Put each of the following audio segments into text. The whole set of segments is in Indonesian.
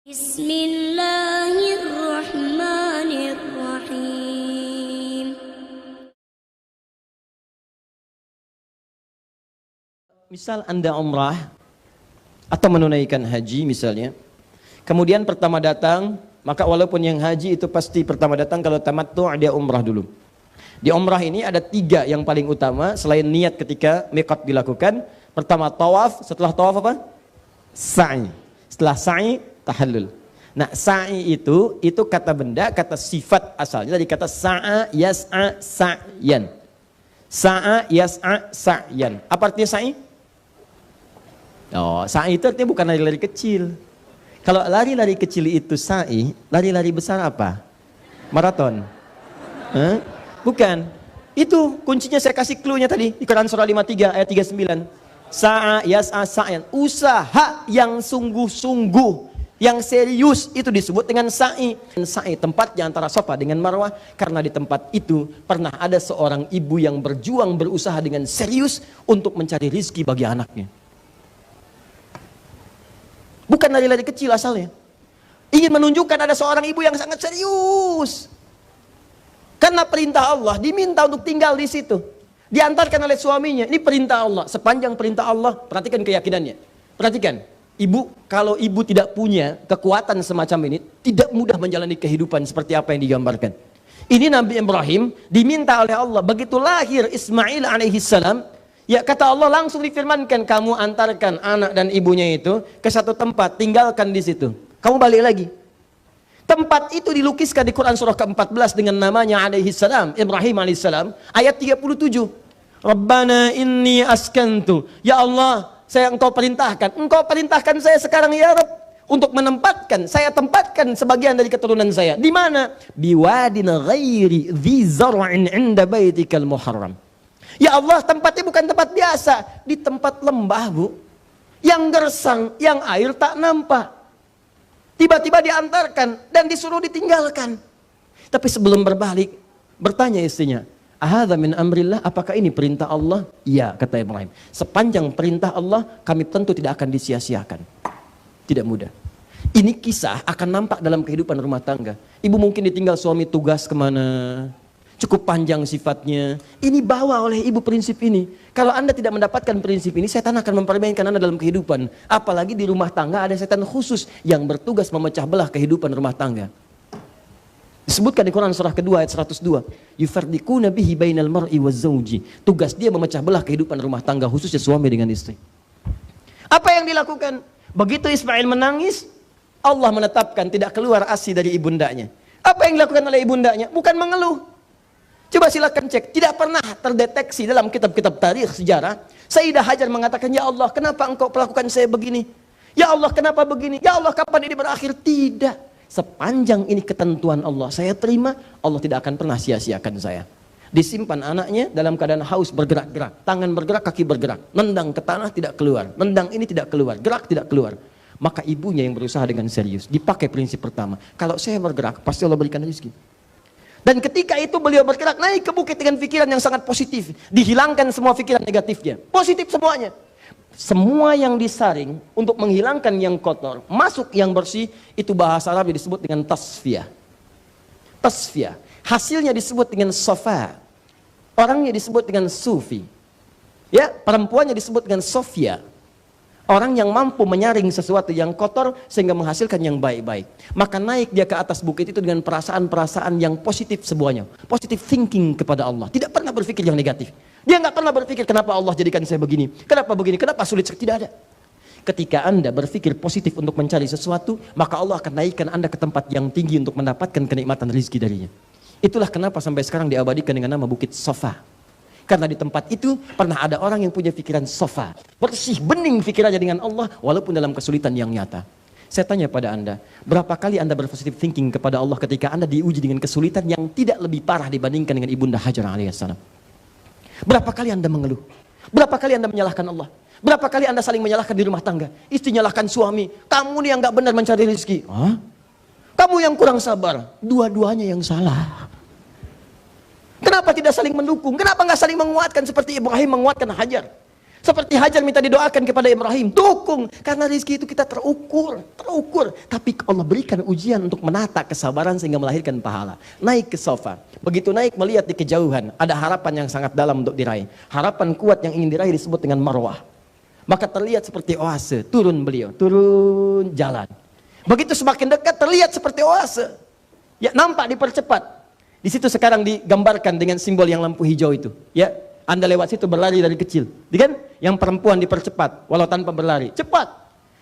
Bismillahirrahmanirrahim. Misal Anda umrah atau menunaikan haji misalnya, kemudian pertama datang, maka walaupun yang haji itu pasti pertama datang, kalau tamattu' dia umrah dulu. Di umrah ini ada 3 yang paling utama selain niat ketika miqat dilakukan. Pertama tawaf, setelah tawaf apa? Sa'i. Setelah sa'i tahallul. Nah, sa'i itu kata benda, kata sifat asalnya dari kata sa'a yas'a sa'yan. Sa'a yas'a sa'yan. Apa artinya sa'i? Oh, sa'i itu artinya bukan lari-lari kecil. Kalau lari-lari kecil itu sa'i, lari-lari besar apa? Maraton. Hah? Bukan. Itu kuncinya saya kasih clue-nya tadi di Quran surah 53 ayat 39. Sa'a yas'a sa'yan. Usaha yang sungguh-sungguh, yang serius itu disebut dengan sa'i. Sa'i tempatnya antara Safa dengan Marwah, karena di tempat itu pernah ada seorang ibu yang berjuang berusaha dengan serius untuk mencari rizki bagi anaknya. Bukan lari-lari kecil asalnya. Ingin menunjukkan ada seorang ibu yang sangat serius. Karena perintah Allah diminta untuk tinggal di situ. Diantarkan oleh suaminya. Ini perintah Allah. Sepanjang perintah Allah, perhatikan keyakinannya. Perhatikan. Ibu, kalau ibu tidak punya kekuatan semacam ini, tidak mudah menjalani kehidupan seperti apa yang digambarkan. Ini Nabi Ibrahim diminta oleh Allah, begitu lahir Ismail alaihissalam, ya kata Allah langsung difirmankan, kamu antarkan anak dan ibunya itu ke satu tempat, tinggalkan di situ. Kamu balik lagi. Tempat itu dilukiskan di Quran surah ke-14 dengan namanya alaihissalam, Ibrahim alaihissalam, ayat 37. Rabbana inni askantu, ya Allah, engkau perintahkan saya sekarang ya Rabb, untuk menempatkan, saya tempatkan sebagian dari keturunan saya. Di mana? Biwadin ghairi dzi zar'in 'inda baitikal muharram. Ya Allah, tempatnya bukan tempat biasa, di tempat lembah, Bu. Yang gersang, yang air tak nampak. Tiba-tiba diantarkan dan disuruh ditinggalkan. Tapi sebelum berbalik, bertanya istrinya, ahadza min amrillah, apakah ini perintah Allah? Iya, kata Ibrahim. Sepanjang perintah Allah, kami tentu tidak akan disia-siakan. Tidak mudah. Ini kisah akan nampak dalam kehidupan rumah tangga. Ibu mungkin ditinggal suami tugas kemana, cukup panjang sifatnya. Ini bawa oleh ibu prinsip ini. Kalau Anda tidak mendapatkan prinsip ini, setan akan mempermainkan Anda dalam kehidupan. Apalagi di rumah tangga ada setan khusus yang bertugas memecah belah kehidupan rumah tangga. Disebutkan di Quran surah kedua ayat 102. Yufarriquna bihi bainal mar'i waz-zawji. Tugas dia memecah belah kehidupan rumah tangga, khususnya suami dengan istri. Apa yang dilakukan? Begitu Ismail menangis, Allah menetapkan tidak keluar ASI dari ibundanya. Apa yang dilakukan oleh ibundanya? Bukan mengeluh. Coba silakan cek, tidak pernah terdeteksi dalam kitab-kitab tarikh sejarah Sayyidah Hajar mengatakan, ya Allah, kenapa engkau perlakukan saya begini? Ya Allah, kenapa begini? Ya Allah, kapan ini berakhir? Tidak. Sepanjang ini ketentuan Allah, saya terima. Allah tidak akan pernah sia-siakan saya. Disimpan anaknya dalam keadaan haus, bergerak-gerak, tangan bergerak, kaki bergerak, nendang ke tanah tidak keluar, nendang ini tidak keluar, gerak tidak keluar. Maka ibunya yang berusaha dengan serius. Dipakai prinsip pertama, kalau saya bergerak pasti Allah berikan rezeki. Dan ketika itu beliau bergerak naik ke bukit dengan pikiran yang sangat positif. Dihilangkan semua pikiran negatifnya. Positif semuanya. Semua yang disaring untuk menghilangkan yang kotor, masuk yang bersih, itu bahasa Arab disebut dengan tasfiyah. Tasfiyah. Hasilnya disebut dengan safa. Orangnya disebut dengan sufi. Ya, perempuannya disebut dengan sofia. Orang yang mampu menyaring sesuatu yang kotor sehingga menghasilkan yang baik-baik. Maka naik dia ke atas bukit itu dengan perasaan-perasaan yang positif semuanya. Positive thinking kepada Allah. Tidak pernah berpikir yang negatif. Dia nggak pernah berpikir kenapa Allah jadikan saya begini. Kenapa begini, kenapa sulit. Tidak ada. Ketika Anda berpikir positif untuk mencari sesuatu, maka Allah akan naikkan Anda ke tempat yang tinggi untuk mendapatkan kenikmatan rezeki darinya. Itulah kenapa sampai sekarang diabadikan dengan nama Bukit Safa. Karena di tempat itu pernah ada orang yang punya pikiran safa, bersih, bening pikirannya dengan Allah walaupun dalam kesulitan yang nyata. Saya tanya pada Anda, berapa kali Anda berpositif thinking kepada Allah ketika Anda diuji dengan kesulitan yang tidak lebih parah dibandingkan dengan Ibunda Hajar alaihissalam? Berapa kali Anda mengeluh? Berapa kali Anda menyalahkan Allah? Berapa kali Anda saling menyalahkan di rumah tangga? Istri nyalahkan suami, kamu nih yang gak benar mencari rezeki. Hah? Kamu yang kurang sabar. Dua-duanya yang salah. Kenapa tidak saling mendukung? Kenapa nggak saling menguatkan seperti Ibrahim menguatkan Hajar? Seperti Hajar minta didoakan kepada Ibrahim, dukung, karena rezeki itu kita terukur. Tapi Allah berikan ujian untuk menata kesabaran sehingga melahirkan pahala. Naik ke sofa, begitu naik melihat di kejauhan, ada harapan yang sangat dalam untuk diraih. Harapan kuat yang ingin diraih disebut dengan marwah. Maka terlihat seperti oase, turun beliau, turun jalan. Begitu semakin dekat terlihat seperti oase. Ya, nampak dipercepat. Di situ sekarang digambarkan dengan simbol yang lampu hijau itu, ya. Anda lewat situ berlari dari kecil, kan? Yang perempuan dipercepat, walau tanpa berlari, cepat.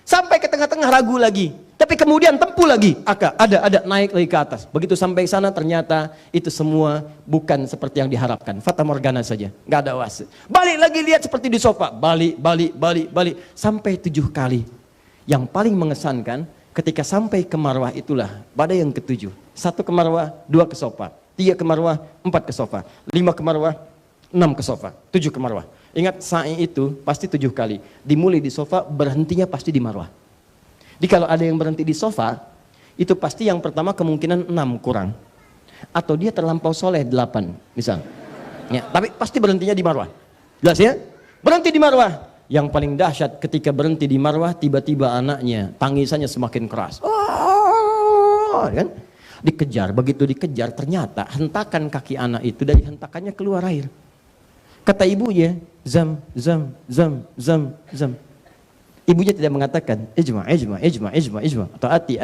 Sampai ke tengah-tengah ragu lagi, tapi kemudian tempuh lagi, ada naik lagi ke atas. Begitu sampai sana ternyata itu semua bukan seperti yang diharapkan, fata morgana saja, nggak ada oase. Balik lagi lihat seperti di sofa, balik, sampai 7 kali. Yang paling mengesankan ketika sampai ke marwah itulah pada yang ke-7. 1 ke marwah, 2 ke sofa, 3 ke marwah, 4 ke sofa, 5 ke marwah, 6 ke sofa, 7 ke marwah. Ingat sa'i itu pasti 7 kali. Dimulai di sofa, berhentinya pasti di marwah. Jadi kalau ada yang berhenti di sofa, itu pasti yang pertama kemungkinan 6 kurang. Atau dia terlampau soleh 8 misal. Ya, tapi pasti berhentinya di marwah. Jelas ya? Berhenti di marwah. Yang paling dahsyat ketika berhenti di marwah, tiba-tiba anaknya, tangisannya semakin keras. Kan? Dikejar, begitu dikejar ternyata hentakan kaki anak itu, dari hentakannya keluar air. Kata ibunya, zam. Ibunya tidak mengatakan, ijma. Atau ati.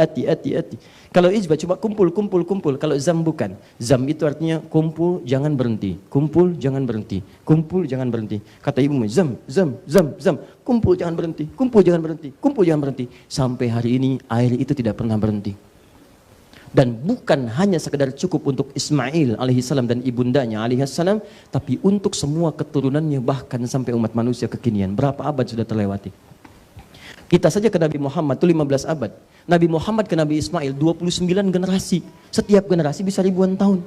Kalau ijma cuma kumpul. Kalau zam bukan. Zam itu artinya kumpul, jangan berhenti. Kumpul, jangan berhenti. Kata ibunya, zam. Kumpul, jangan berhenti. Sampai hari ini air itu tidak pernah berhenti. Dan bukan hanya sekedar cukup untuk Ismail alaihissalam dan ibundanya alaihissalam, tapi untuk semua keturunannya, bahkan sampai umat manusia kekinian. Berapa abad sudah terlewati? Kita saja ke Nabi Muhammad itu 15 abad. Nabi Muhammad ke Nabi Ismail 29 generasi. Setiap generasi bisa ribuan tahun.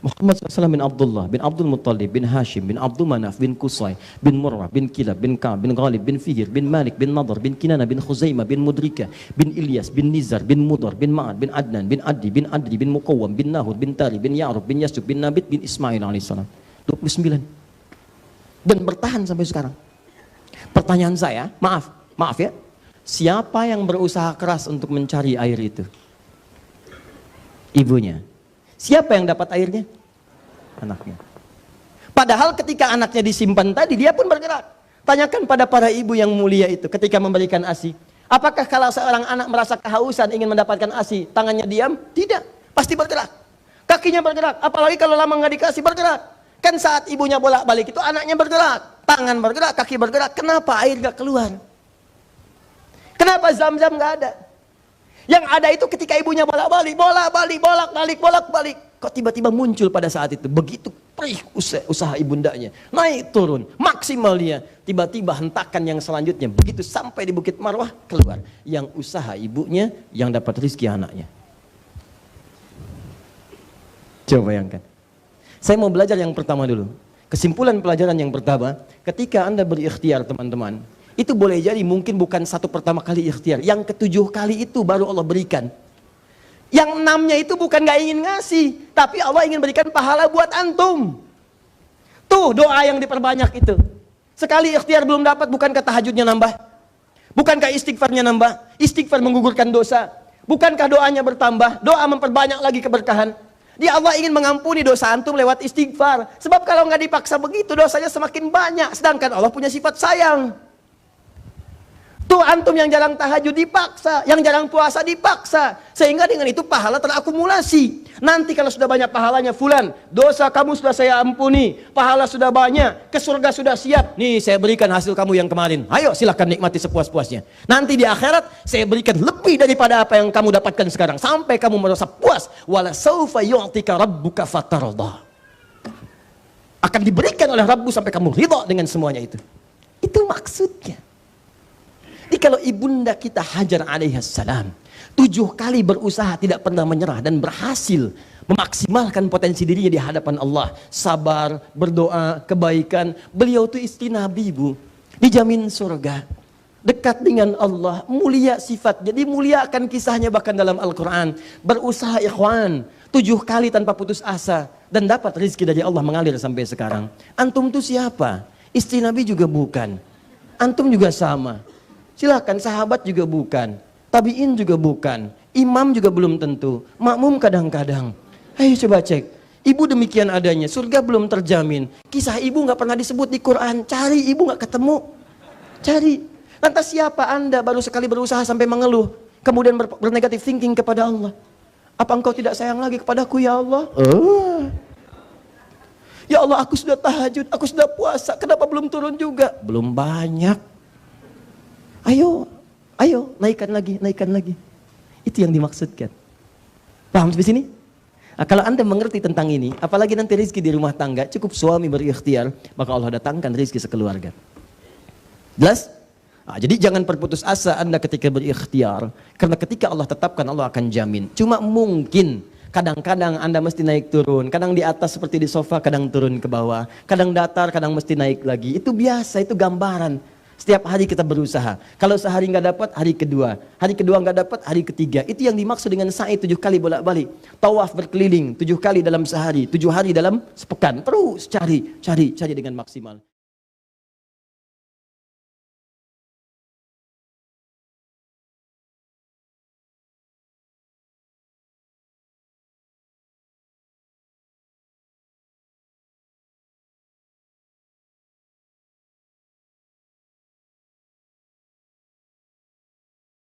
Muhammad SAW bin Abdullah, bin Abdul Muttalib, bin Hashim, bin Abdul Manaf, bin Qusay, bin Murrah, bin Kilab, bin Ka'ab, bin Ghalib, bin Fihir, bin Malik, bin Nadar, bin Kinana, bin Khuzaimah, bin Mudrika, bin Ilyas, bin Nizar, bin Mudar, bin Ma'ad, bin Adnan, bin Adli, bin Adri, bin Muqawwam, bin Nahud, bin Tari, bin Ya'rub, bin Yasub, bin Nabit, bin Ismail alaihissalam. 29. Dan bertahan sampai sekarang. Pertanyaan saya, maaf ya, siapa yang berusaha keras untuk mencari air itu? Ibunya. Siapa yang dapat airnya? Anaknya. Padahal ketika anaknya disimpan tadi, dia pun bergerak. Tanyakan pada para ibu yang mulia itu ketika memberikan ASI. Apakah kalau seorang anak merasa kehausan ingin mendapatkan ASI, tangannya diam? Tidak. Pasti bergerak. Kakinya bergerak. Apalagi kalau lama nggak dikasih, bergerak. Kan saat ibunya bolak-balik itu anaknya bergerak. Tangan bergerak, kaki bergerak. Kenapa air nggak keluar? Kenapa zam-zam nggak ada? Yang ada itu ketika ibunya bolak-balik. Kok tiba-tiba muncul pada saat itu? Begitu perih usaha ibundanya. Naik turun, maksimal dia. Tiba-tiba hentakan yang selanjutnya. Begitu sampai di Bukit Marwah, keluar. Yang usaha ibunya, yang dapat rezeki anaknya. Coba bayangkan. Saya mau belajar yang pertama dulu. Kesimpulan pelajaran yang pertama, ketika Anda berikhtiar teman-teman, itu boleh jadi mungkin bukan satu pertama kali ikhtiar. Yang ke-7 kali itu baru Allah berikan. Yang 6-nya itu bukan gak ingin ngasih, tapi Allah ingin berikan pahala buat antum. Tuh doa yang diperbanyak itu. Sekali ikhtiar belum dapat, bukankah tahajudnya nambah? Bukankah istighfarnya nambah? Istighfar menggugurkan dosa. Bukankah doanya bertambah? Doa memperbanyak lagi keberkahan. Dia Allah ingin mengampuni dosa antum lewat istighfar. Sebab kalau nggak dipaksa begitu, dosanya semakin banyak. Sedangkan Allah punya sifat sayang. Tuh antum yang jarang tahajud dipaksa, yang jarang puasa dipaksa. Sehingga dengan itu pahala terakumulasi. Nanti kalau sudah banyak pahalanya, fulan, dosa kamu sudah saya ampuni, pahala sudah banyak, ke surga sudah siap. Nih saya berikan hasil kamu yang kemarin. Ayo silahkan nikmati sepuas-puasnya. Nanti di akhirat saya berikan lebih daripada apa yang kamu dapatkan sekarang. Sampai kamu merasa puas. Wala saufa yu'tika rabbuka fatardah. Akan diberikan oleh Rabbu sampai kamu ridha dengan semuanya itu. Itu maksudnya. Jadi kalau ibunda kita Hajar alaihissalam 7 kali berusaha tidak pernah menyerah dan berhasil memaksimalkan potensi dirinya di hadapan Allah, sabar, berdoa, kebaikan. Beliau itu istri Nabi, Bu, dijamin surga, dekat dengan Allah, mulia sifatnya, dimuliakan kisahnya bahkan dalam Al-Quran. Berusaha ikhwan 7 kali tanpa putus asa dan dapat rezeki dari Allah mengalir sampai sekarang. Antum itu siapa? Istri Nabi juga bukan. Antum juga sama. Silahkan, sahabat juga bukan. Tabi'in juga bukan. Imam juga belum tentu. Makmum kadang-kadang. Ayo coba cek. Ibu demikian adanya. Surga belum terjamin. Kisah ibu nggak pernah disebut di Quran. Cari, ibu nggak ketemu. Cari. Lantas siapa Anda baru sekali berusaha sampai mengeluh. Kemudian bernegatif thinking kepada Allah. Apa engkau tidak sayang lagi kepadaku ya Allah? Ya Allah, aku sudah tahajud, aku sudah puasa, kenapa belum turun juga? Belum banyak. Ayo, naikkan lagi. Itu yang dimaksudkan. Paham sampai sini? Nah, kalau Anda mengerti tentang ini, apalagi nanti rezeki di rumah tangga, cukup suami berikhtiar, maka Allah datangkan rezeki sekeluarga. Jelas? Nah, jadi jangan berputus asa Anda ketika berikhtiar, karena ketika Allah tetapkan, Allah akan jamin. Cuma mungkin kadang-kadang Anda mesti naik turun, kadang di atas seperti di sofa, kadang turun ke bawah, kadang datar, kadang mesti naik lagi. Itu biasa, itu gambaran. Setiap hari kita berusaha. Kalau sehari nggak dapat, hari kedua nggak dapat, hari ketiga. Itu yang dimaksud dengan sa'i 7 kali bolak-balik. Tawaf berkeliling 7 kali dalam sehari, 7 hari dalam sepekan. Terus cari dengan maksimal.